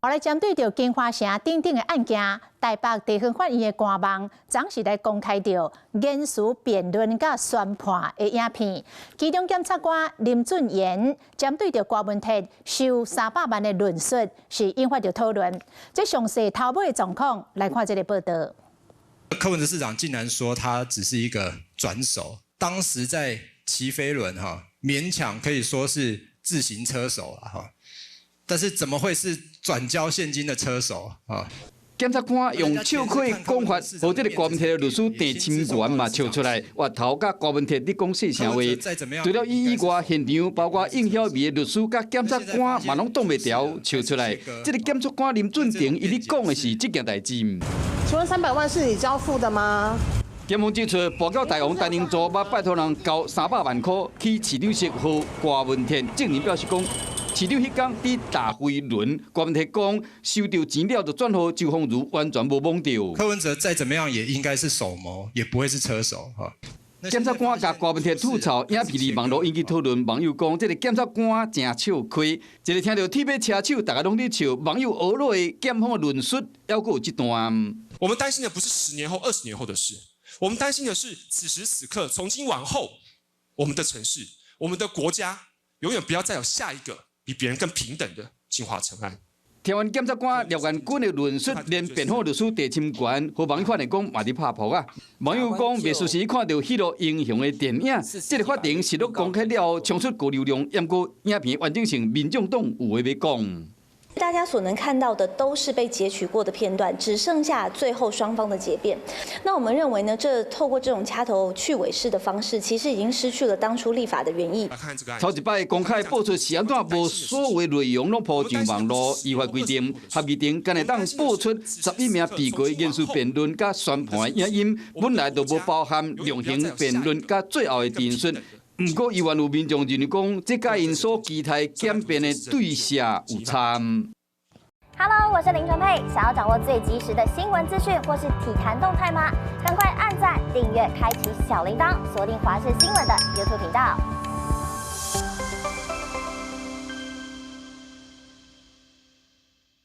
後來針對着金華城等等的案件，台北地方法院的官網總是來公開着言詞辯論甲宣判的影片，其中檢察官林俊賢針對着郭文鐵收300萬的論述，是引發着討論。這詳細頭尾的狀況，來看這個報道。柯文哲市長竟然說他只是一個轉手，當時在騎飛輪勉強可以說是自行車手了但是怎麼會是轉交現金的車手啊？檢察官用笑虧講法，和這個郭文鐵的律師鄭清源嘛笑出來，話頭甲郭文鐵你講細聲話，除了以外，現場包括應曉薇的律師甲檢察官嘛攏擋袂牢笑出來。這個檢察官林俊廷伊咧講的是這件代志。請問300萬是你交付的嗎？檢方指出，報告大王陳寧祖捌拜託人交300萬塊去市長室和郭文鐵證人表示講。市長迄天在大飛輪，郭文鐵講收到錢了就轉予周鳳如，完全無懵到。柯文哲再怎麼樣也應該是首謀，也不會是車手哈。檢察官甲郭文鐵吐槽，影片裡網絡引起討論。網友講，這個檢察官真笑虧。一個聽到鐵馬車手，大家攏在笑。網友俄落的檢方的論述，還有這段。我們擔心的不是10年後、20年後的事，我們擔心的是此時此刻，從今往後，我們的城市、我們的國家，永遠不要再有下一個比別人更平等的金華城案。台灣檢察官廖元軍的論述，連辯護律師鄭清源和網友反映講嘛在拍破啊。網友講，未熟時看到迄個英雄的電影，這個法庭實錄公開了後，衝出高流量，不過影片完整性，民眾黨有話要講。大家所能看到的都是被截取過的片段，只剩下最後雙方的結辯。那我們認為呢，透過這種掐頭去尾式的方式，其實已經失去了當初立法的原意。頭一擺公開播出是安怎無所有的內容攏鋪上網絡，依法規定，合議庭敢會當播出11名被告的言詞辯論甲宣判的影音，本來就無包含量刑辯論甲最後的陳述。不過，依然有民眾認為講，這甲因所期待檢辯的對象有差。Hello， 我是林純佩。想要掌握最及時的新聞資訊或是體壇動態嗎？趕快按讚、訂閱、開啟小鈴鐺，鎖定華視新聞的 YouTube 頻道。